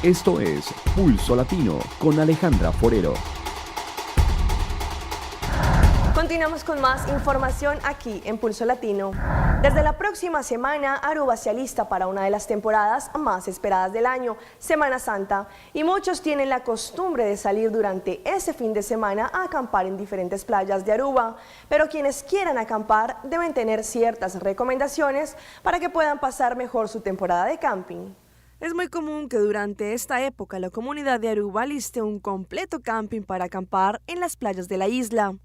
Esto es Pulso Latino con Alejandra Forero. Continuamos con más información aquí en Pulso Latino. Desde la próxima semana, Aruba se alista para una de las temporadas más esperadas del año, Semana Santa, y muchos tienen la costumbre de salir durante ese fin de semana a acampar en diferentes playas de Aruba, pero quienes quieran acampar deben tener ciertas recomendaciones para que puedan pasar mejor su temporada de camping. Es muy común que durante esta época la comunidad de Aruba aliste un completo camping para acampar en las playas de la isla.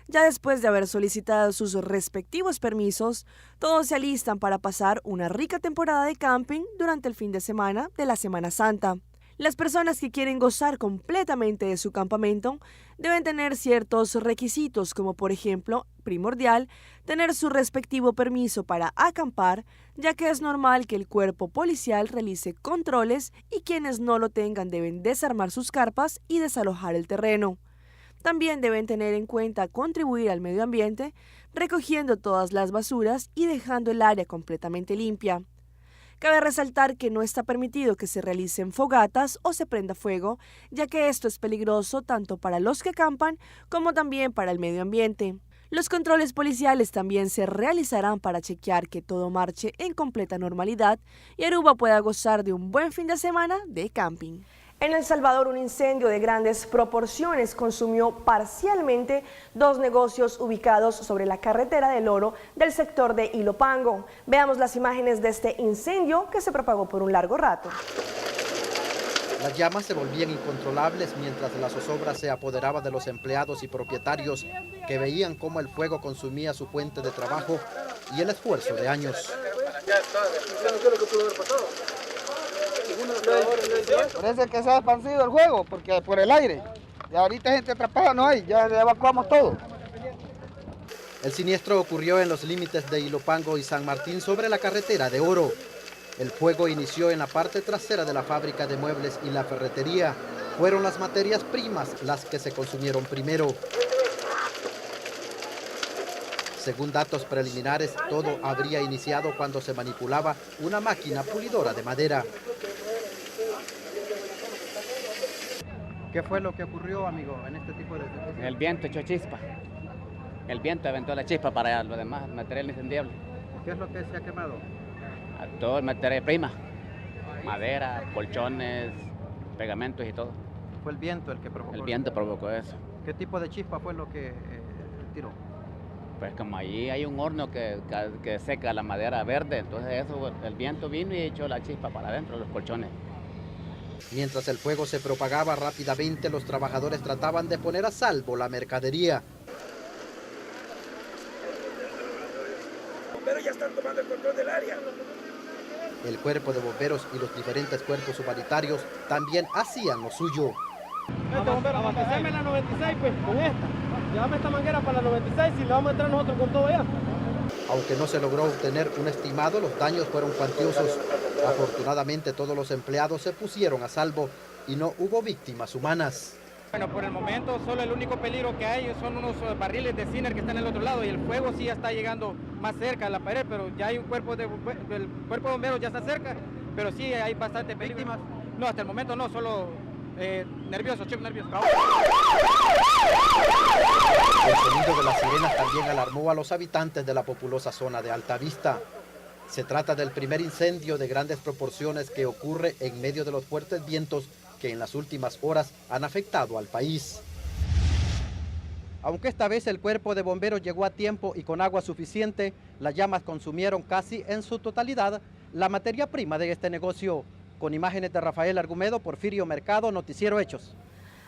Ya después de haber solicitado sus respectivos permisos, todos se alistan para pasar una rica temporada de camping durante el fin de semana de la Semana Santa. Las personas que quieren gozar completamente de su campamento deben tener ciertos requisitos, como por ejemplo, primordial, tener su respectivo permiso para acampar, ya que es normal que el cuerpo policial realice controles y quienes no lo tengan deben desarmar sus carpas y desalojar el terreno. También deben tener en cuenta contribuir al medio ambiente, recogiendo todas las basuras y dejando el área completamente limpia. Cabe resaltar que no está permitido que se realicen fogatas o se prenda fuego, ya que esto es peligroso tanto para los que acampan como también para el medio ambiente. Los controles policiales también se realizarán para chequear que todo marche en completa normalidad y Aruba pueda gozar de un buen fin de semana de camping. En El Salvador, un incendio de grandes proporciones consumió parcialmente dos negocios ubicados sobre la carretera del Oro del sector de Ilopango. Veamos las imágenes de este incendio que se propagó por un largo rato. Las llamas se volvían incontrolables mientras la zozobra se apoderaba de los empleados y propietarios que veían cómo el fuego consumía su fuente de trabajo y el esfuerzo de años. Parece que se ha expandido el juego porque por el aire. Y ahorita gente atrapada no hay, ya evacuamos todo. El siniestro ocurrió en los límites de Ilopango y San Martín sobre la carretera de Oro. El fuego inició en la parte trasera de la fábrica de muebles y la ferretería. Fueron las materias primas las que se consumieron primero. Según datos preliminares, todo habría iniciado cuando se manipulaba una máquina pulidora de madera. ¿Qué fue lo que ocurrió, amigo, en este tipo de situaciones? El viento echó chispa. El viento aventó la chispa para lo demás, material incendiable. ¿Qué es lo que se ha quemado? A todo el material prima. Madera, colchones, pegamentos y todo. Fue el viento el que provocó. El viento provocó eso. ¿Qué tipo de chispa fue lo que tiró? Pues como allí hay un horno que seca la madera verde, entonces eso, el viento vino y echó la chispa para adentro de los colchones. Mientras el fuego se propagaba rápidamente, los trabajadores trataban de poner a salvo la mercadería. Los bomberos ya están tomando el control del área. El cuerpo de bomberos y los diferentes cuerpos humanitarios también hacían lo suyo. Abasteceme la 96 pues con esta. Llévame esta manguera para la 96 y le vamos a entrar nosotros con todo ya. Aunque no se logró obtener un estimado, los daños fueron cuantiosos. Afortunadamente todos los empleados se pusieron a salvo y no hubo víctimas humanas. Bueno, por el momento solo el único peligro que hay son unos barriles de Ciner que están en el otro lado y el fuego sí ya está llegando más cerca a la pared, pero ya hay un cuerpo de bomberos ya está cerca, pero sí hay bastante peligro. ¿Víctimas? No, hasta el momento no, solo nerviosos, chicos nerviosos. El sonido de las sirenas también alarmó a los habitantes de la populosa zona de Altavista. Se trata del primer incendio de grandes proporciones que ocurre en medio de los fuertes vientos que en las últimas horas han afectado al país. Aunque esta vez el cuerpo de bomberos llegó a tiempo y con agua suficiente, las llamas consumieron casi en su totalidad la materia prima de este negocio. Con imágenes de Rafael Argumedo, Porfirio Mercado, Noticiero Hechos.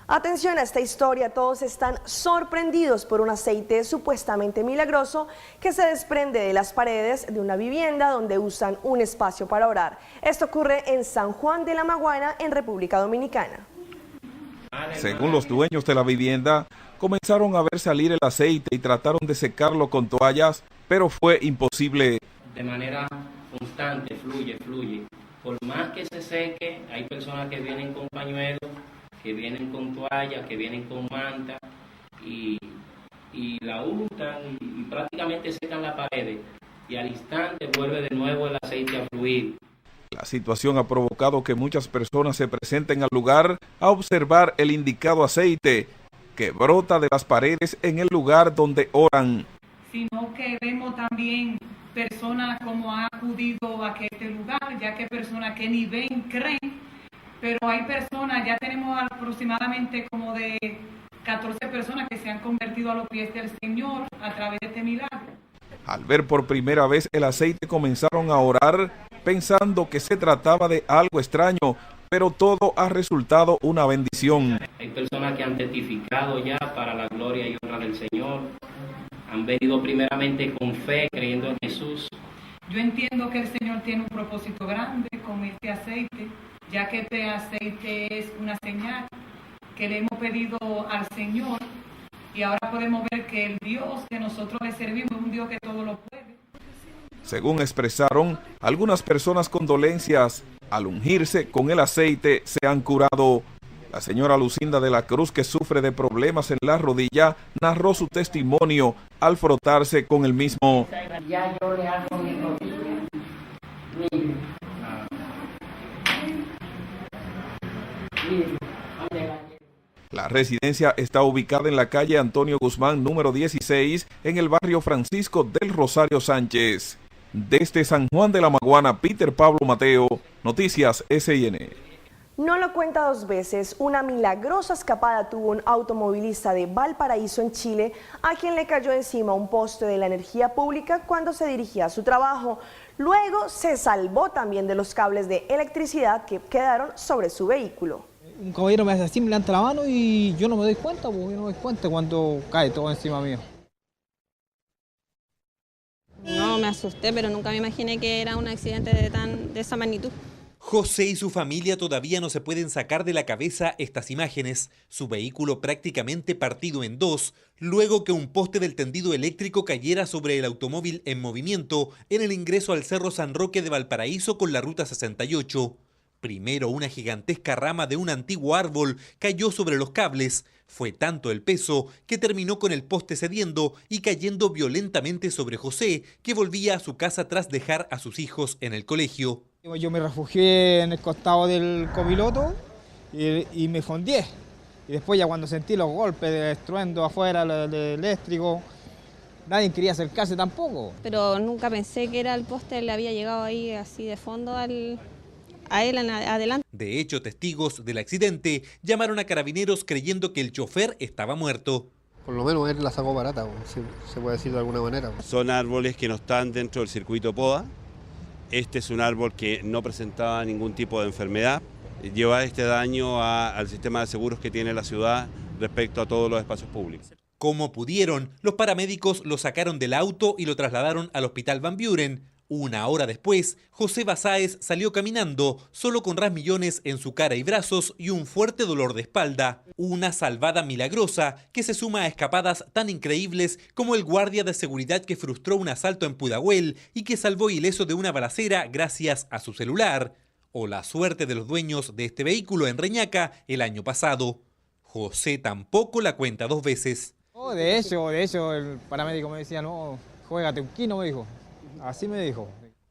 Atención a esta historia, todos están sorprendidos por un aceite supuestamente milagroso que se desprende de las paredes de una vivienda donde usan un espacio para orar. Esto ocurre en San Juan de la Maguana, en República Dominicana. Según los dueños de la vivienda, comenzaron a ver salir el aceite y trataron de secarlo con toallas, pero fue imposible. De manera constante, fluye. Por más que se seque, hay personas que vienen con pañuelos, que vienen con toallas, que vienen con manta y la untan y prácticamente secan las paredes y al instante vuelve de nuevo el aceite a fluir. La situación ha provocado que muchas personas se presenten al lugar a observar el indicado aceite que brota de las paredes en el lugar donde oran. Sino que vemos también personas como han acudido a este lugar, ya que personas que ni ven, creen, pero hay personas, ya tenemos aproximadamente como de 14 personas que se han convertido a los pies del Señor a través de este milagro. Al ver por primera vez el aceite comenzaron a orar pensando que se trataba de algo extraño, pero todo ha resultado una bendición. Hay personas que han testificado ya para la gloria y honra del Señor. Han venido primeramente con fe, creyendo en Jesús. Yo entiendo que el Señor tiene un propósito grande con este aceite, ya que este aceite es una señal que le hemos pedido al Señor y ahora podemos ver que el Dios que nosotros le servimos es un Dios que todo lo puede. Según expresaron, algunas personas con dolencias al ungirse con el aceite se han curado. La señora Lucinda de la Cruz, que sufre de problemas en la rodilla, narró su testimonio al frotarse con el mismo. Ya yo le hago mi rodilla. La residencia está ubicada en la calle Antonio Guzmán, número 16, en el barrio Francisco del Rosario Sánchez. Desde San Juan de la Maguana, Peter Pablo Mateo, Noticias SIN. No lo cuenta dos veces, una milagrosa escapada tuvo un automovilista de Valparaíso en Chile, a quien le cayó encima un poste de la energía pública cuando se dirigía a su trabajo. Luego se salvó también de los cables de electricidad que quedaron sobre su vehículo. Un caballero me hace así, me levanta la mano y yo no me doy cuenta, porque yo no me doy cuenta cuando cae todo encima mío. No, me asusté, pero nunca me imaginé que era un accidente de esa magnitud. José y su familia todavía no se pueden sacar de la cabeza estas imágenes. Su vehículo prácticamente partido en dos, luego que un poste del tendido eléctrico cayera sobre el automóvil en movimiento en el ingreso al Cerro San Roque de Valparaíso con la Ruta 68. Primero, una gigantesca rama de un antiguo árbol cayó sobre los cables. Fue tanto el peso que terminó con el poste cediendo y cayendo violentamente sobre José, que volvía a su casa tras dejar a sus hijos en el colegio. Yo me refugié en el costado del copiloto y me fondié. Y después ya cuando sentí los golpes de estruendo afuera, del eléctrico, nadie quería acercarse tampoco. Pero nunca pensé que era el poste, le había llegado ahí así de fondo a él adelante. De hecho, testigos del accidente llamaron a carabineros creyendo que el chofer estaba muerto. Por lo menos él la sacó barata, si se puede decir de alguna manera. Son árboles que no están dentro del circuito POA. Este es un árbol que no presentaba ningún tipo de enfermedad. Lleva este daño al sistema de seguros que tiene la ciudad respecto a todos los espacios públicos. Como pudieron, los paramédicos lo sacaron del auto y lo trasladaron al Hospital Van Buren. Una hora después, José Basáez salió caminando, solo con rasmillones en su cara y brazos y un fuerte dolor de espalda. Una salvada milagrosa que se suma a escapadas tan increíbles como el guardia de seguridad que frustró un asalto en Pudahuel y que salvó ileso de una balacera gracias a su celular. O la suerte de los dueños de este vehículo en Reñaca el año pasado. José tampoco la cuenta dos veces. Oh, de hecho, el paramédico me decía, no, juégate un kino, me dijo. Así me dijo.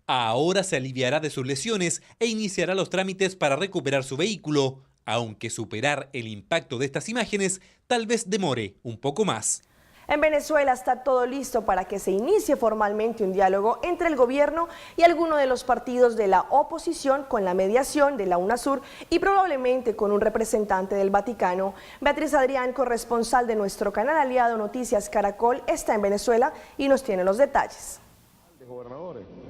Ahora se aliviará de sus lesiones e iniciará los trámites para recuperar su vehículo, aunque superar el impacto de estas imágenes tal vez demore un poco más. En Venezuela está todo listo para que se inicie formalmente un diálogo entre el gobierno y alguno de los partidos de la oposición con la mediación de la UNASUR y probablemente con un representante del Vaticano. Beatriz Adrián, corresponsal de nuestro canal aliado Noticias Caracol, está en Venezuela y nos tiene los detalles.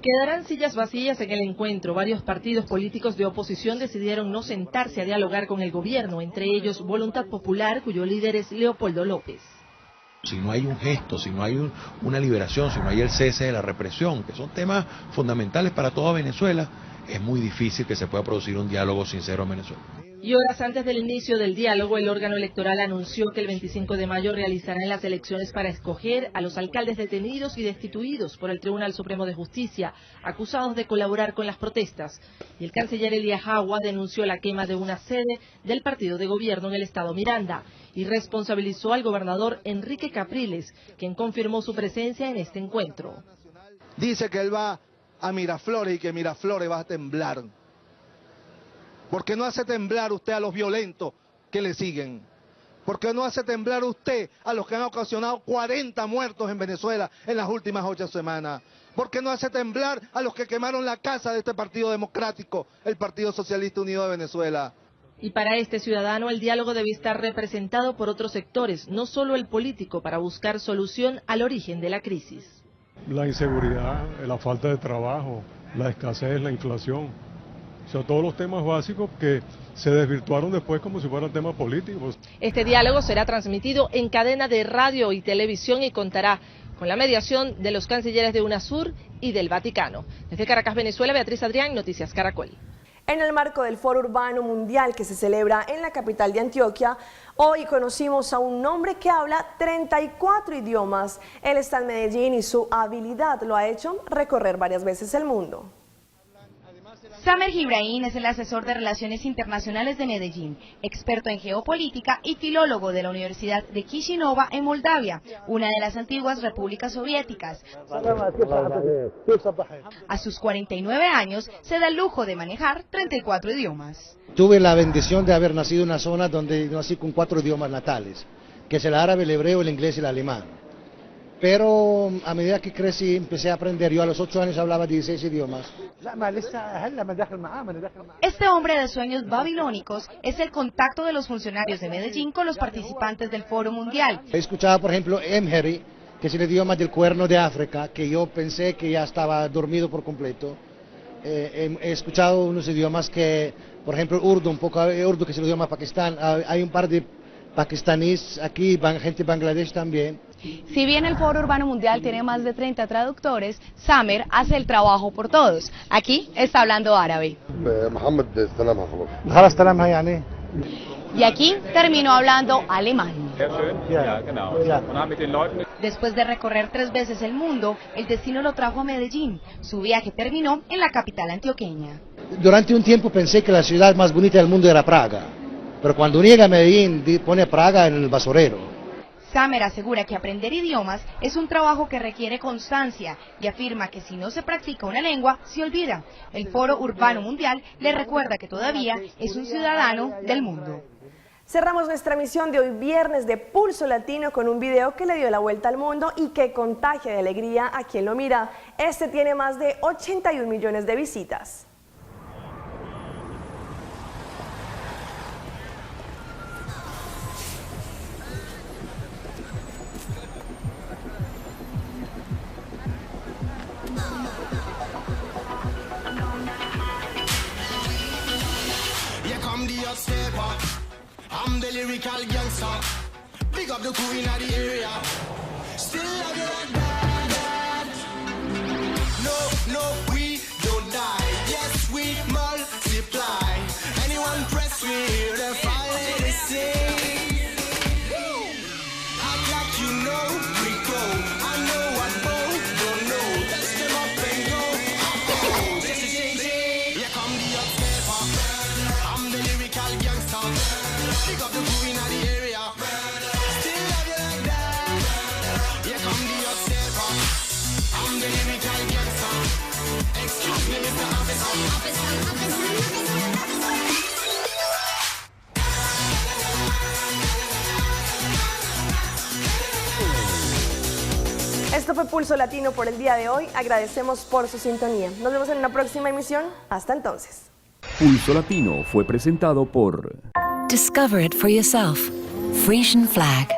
Quedarán sillas vacías en el encuentro. Varios partidos políticos de oposición decidieron no sentarse a dialogar con el gobierno, entre ellos Voluntad Popular, cuyo líder es Leopoldo López. Si no hay un gesto, si no hay una liberación, si no hay el cese de la represión, que son temas fundamentales para toda Venezuela, es muy difícil que se pueda producir un diálogo sincero en Venezuela. Y horas antes del inicio del diálogo, el órgano electoral anunció que el 25 de mayo realizarán las elecciones para escoger a los alcaldes detenidos y destituidos por el Tribunal Supremo de Justicia, acusados de colaborar con las protestas. Y el canciller Elías Agua denunció la quema de una sede del partido de gobierno en el estado Miranda y responsabilizó al gobernador Enrique Capriles, quien confirmó su presencia en este encuentro. Dice que él va a Miraflores y que Miraflores va a temblar. ¿Por qué no hace temblar usted a los violentos que le siguen? ¿Por qué no hace temblar usted a los que han ocasionado 40 muertos en Venezuela en las últimas 8 semanas? ¿Por qué no hace temblar a los que quemaron la casa de este partido democrático, el Partido Socialista Unido de Venezuela? Y para este ciudadano el diálogo debe estar representado por otros sectores, no solo el político, para buscar solución al origen de la crisis. La inseguridad, la falta de trabajo, la escasez, la inflación, o sea, todos los temas básicos que se desvirtuaron después como si fueran temas políticos. Este diálogo será transmitido en cadena de radio y televisión y contará con la mediación de los cancilleres de UNASUR y del Vaticano. Desde Caracas, Venezuela, Beatriz Adrián, Noticias Caracol. En el marco del Foro Urbano Mundial que se celebra en la capital de Antioquia, hoy conocimos a un hombre que habla 34 idiomas. Él está en Medellín y su habilidad lo ha hecho recorrer varias veces el mundo. Samer Gibrahim es el asesor de Relaciones Internacionales de Medellín, experto en geopolítica y filólogo de la Universidad de Kishinev en Moldavia, una de las antiguas repúblicas soviéticas. A sus 49 años se da el lujo de manejar 34 idiomas. Tuve la bendición de haber nacido en una zona donde nací con 4 idiomas natales, que es el árabe, el hebreo, el inglés y el alemán. Pero a medida que crecí empecé a aprender. Yo a los 8 años hablaba 16 idiomas. Este hombre de sueños babilónicos es el contacto de los funcionarios de Medellín con los participantes del Foro Mundial. He escuchado, por ejemplo, Emheri, que es el idioma del Cuerno de África, que yo pensé que ya estaba dormido por completo. He escuchado unos idiomas que, por ejemplo, Urdu, un poco Urdu, que es el idioma de Pakistán. Hay un par de pakistaníes aquí, gente de Bangladesh también. Si bien el Foro Urbano Mundial tiene más de 30 traductores, Samer hace el trabajo por todos. Aquí está hablando árabe. Y aquí terminó hablando alemán. Después de recorrer 3 veces el mundo, el destino lo trajo a Medellín. Su viaje terminó en la capital antioqueña. Durante un tiempo pensé que la ciudad más bonita del mundo era Praga, pero cuando llega a Medellín pone Praga en el basurero. Samer asegura que aprender idiomas es un trabajo que requiere constancia y afirma que si no se practica una lengua, se olvida. El Foro Urbano Mundial le recuerda que todavía es un ciudadano del mundo. Cerramos nuestra emisión de hoy viernes de Pulso Latino con un video que le dio la vuelta al mundo y que contagia de alegría a quien lo mira. Este tiene más de 81 millones de visitas. I'm the lyrical gangster. Big up the queen of the area. Still love you like that. No, we don't die. Yes, we multiply. Anyone press me, they're finally sing. Act like you know we go. I know what both don't know. Let's them up and go. Oh, here come the upstepper. I'm the lyrical gangster. Pick up the queen of the area. Still love you like that. Here come the upstepper. I'm the lyrical gangster. Excuse me, Mr. Officer. Esto fue Pulso Latino por el día de hoy. Agradecemos por su sintonía. Nos vemos en una próxima emisión. Hasta entonces. Pulso Latino fue presentado por... Discover it for yourself. Frisian flag.